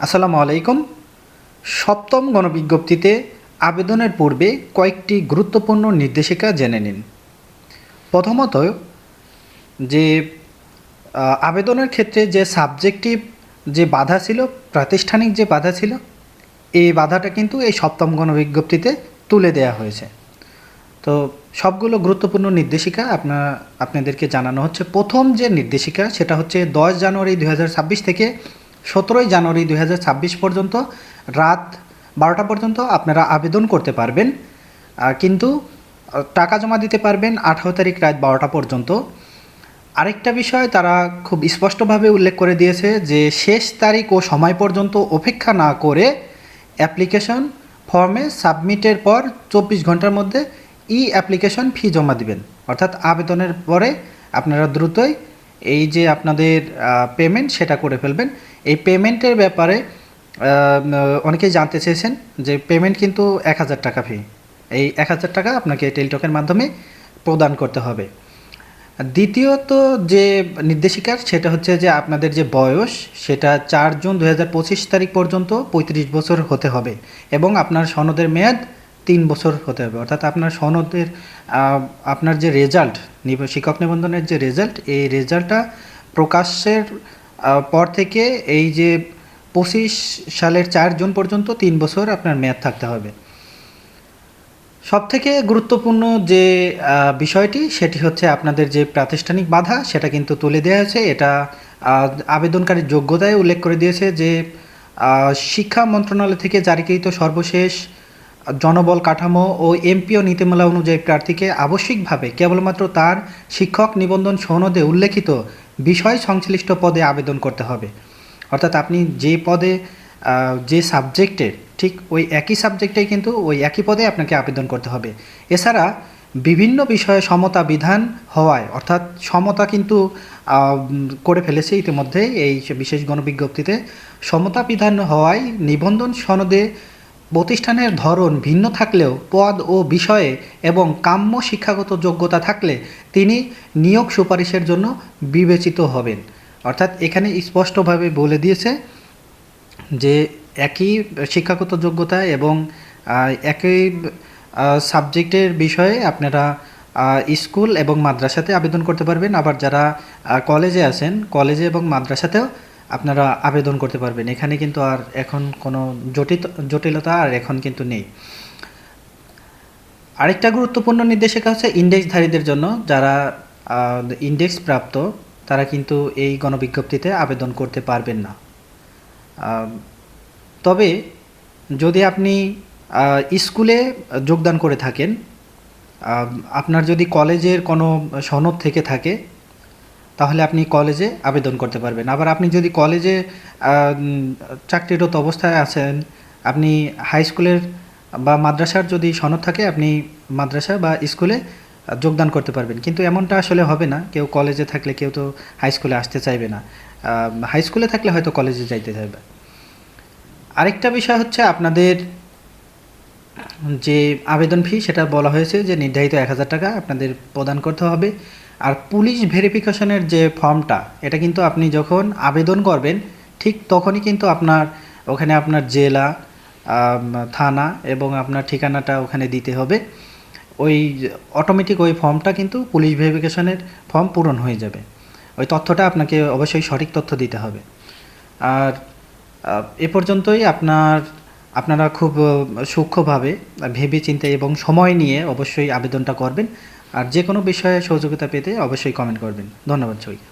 আসসালামু আলাইকুম। সপ্তম গণবিজ্ঞপ্তিতে আবেদনের পূর্বে কয়েকটি গুরুত্বপূর্ণ নির্দেশিকা জেনে নিন। প্রথমত, যে আবেদনের ক্ষেত্রে যে সাবজেক্টিভ যে বাধা ছিল, প্রাতিষ্ঠানিক যে বাধা ছিল, এই বাধাটা কিন্তু এই সপ্তম গণবিজ্ঞপ্তিতে তুলে দেওয়া হয়েছে। তো সবগুলো গুরুত্বপূর্ণ নির্দেশিকা আপনাদেরকে জানানো হচ্ছে। প্রথম যে নির্দেশিকা সেটা হচ্ছে 10 জানুয়ারি 2026 থেকে 17 জানুয়ারি 2026 পর্যন্ত রাত 12টা পর্যন্ত আপনারা আবেদন করতে পারবেন, কিন্তু টাকা জমা দিতে পারবেন 18 তারিখ রাত 12টা পর্যন্ত। আরেকটা বিষয় তারা খুব স্পষ্টভাবে উল্লেখ করে দিয়েছে যে শেষ তারিখ ও সময় পর্যন্ত অপেক্ষা না করে অ্যাপ্লিকেশন ফর্মে সাবমিটের পর 24 ঘন্টার মধ্যে অ্যাপ্লিকেশন ফি জমা দিবেন। অর্থাৎ আবেদনের পরে আপনারা দ্রুতই এই যে আপনাদের পেমেন্ট সেটা করে ফেলবেন। এই পেমেন্টের ব্যাপারে অনেকেই জানতে চেয়েছেন যে পেমেন্ট কিন্তু 1000 টাকা ফি। এই 1000 টাকা আপনাকে টেলিটকের মাধ্যমে প্রদান করতে হবে। দ্বিতীয়ত যে নির্দেশিকার সেটা হচ্ছে যে আপনাদের যে বয়স সেটা 4 জুন 2025 তারিখ পর্যন্ত 35 বছর হতে হবে এবং আপনার সনদের মেয়াদ 3 বছর হতে হবে। অর্থাৎ আপনার সনদের আপনার যে রেজাল্ট, শিক্ষক নিবন্ধনের যে রেজাল্ট, এই রেজাল্টটা প্রকাশের পর থেকে এই যে 25 সালের 4 জুন পর্যন্ত 3 বছর আপনার মেয়াদ থাকতে হবে। সবথেকে গুরুত্বপূর্ণ যে বিষয়টি সেটি হচ্ছে আপনাদের যে প্রাতিষ্ঠানিক বাধা সেটা কিন্তু তুলে দেওয়া হয়েছে। এটা আবেদনকারীর যোগ্যতায় উল্লেখ করে দিয়েছে যে শিক্ষা মন্ত্রণালয় থেকে জারিকৃত সর্বশেষ জনবল কাঠামো ও এমপিও নীতিমালা অনুযায়ী প্রার্থীকে আবশ্যিকভাবে কেবলমাত্র তার শিক্ষক নিবন্ধন সনদে উল্লেখিত বিষয় সংশ্লিষ্ট পদে আবেদন করতে হবে। অর্থাৎ আপনি যে পদে যে সাবজেক্টের ঠিক ওই একই সাবজেক্টেই কিন্তু ওই একই পদে আপনাকে আবেদন করতে হবে। এছাড়া বিভিন্ন বিষয়ে সমতা বিধান হওয়ায়, অর্থাৎ সমতা কিন্তু করে ফেলেছে ইতিমধ্যেই এই বিশেষ গণবিজ্ঞপ্তিতে, সমতা বিধান হওয়ায় নিবন্ধন সনদে প্রতিষ্ঠানের ধরন ভিন্ন থাকলেও পদ ও বিষয়ে এবং কাম্য শিক্ষাগত যোগ্যতা থাকলে তিনি নিয়োগ সুপারিশের জন্য বিবেচিত হবেন। অর্থাৎ এখানে স্পষ্টভাবে বলে দিয়েছে যে একই শিক্ষাগত যোগ্যতা এবং একই সাবজেক্টের বিষয়ে আপনারা স্কুল এবং মাদ্রাসাতে আবেদন করতে পারবেন। আবার যারা কলেজে আছেন, কলেজে এবং মাদ্রাসাতেও আপনারা আবেদন করতে পারবেন। এখানে কিন্তু আর এখন কোনো জটিলতা আর এখন কিন্তু নেই। আরেকটা গুরুত্বপূর্ণ নির্দেশিকা হচ্ছে ইন্ডেক্সধারীদের জন্য। যারা ইন্ডেক্স প্রাপ্ত তারা কিন্তু এই গণবিজ্ঞপ্তিতে আবেদন করতে পারবেন না। তবে যদি আপনি স্কুলে যোগদান করে থাকেন, আপনার যদি কলেজের কোনো সনদ থেকে থাকে তাহলে আপনি কলেজে আবেদন করতে পারবেন। আবার আপনি যদি কলেজে চাকরিরত অবস্থায় আছেন, আপনি হাই স্কুলের বা মাদ্রাসার যদি সনদ থাকে আপনি মাদ্রাসা বা স্কুলে যোগদান করতে পারবেন। কিন্তু এমনটা আসলে হবে না। কেউ কলেজে থাকলে কেউ তো হাই স্কুলে আসতে চাইবে না, হাই স্কুলে থাকলে হয়তো কলেজে যাইতে চাইবে। আরেকটা বিষয় হচ্ছে আপনাদের যে আবেদন ফি সেটা বলা হয়েছে যে নির্ধারিত 1000 টাকা আপনাদের প্রদান করতে হবে। আর পুলিশ ভেরিফিকেশনের যে ফর্মটা, এটা কিন্তু আপনি যখন আবেদন করবেন ঠিক তখনই কিন্তু আপনার ওখানে আপনার জেলা, থানা এবং আপনার ঠিকানাটা ওখানে দিতে হবে। ওই অটোমেটিক ওই ফর্মটা কিন্তু পুলিশ ভেরিফিকেশনের ফর্ম পূরণ হয়ে যাবে। ওই তথ্যটা আপনাকে অবশ্যই সঠিক তথ্য দিতে হবে। আর এ পর্যন্তই। আপনারা খুব সূক্ষ্মভাবে ভেবে চিন্তে এবং সময় নিয়ে অবশ্যই আবেদনটা করবেন। আর যে কোনো বিষয়ে সহযোগিতা পেতে অবশ্যই কমেন্ট করবেন। ধন্যবাদ সবাইকে।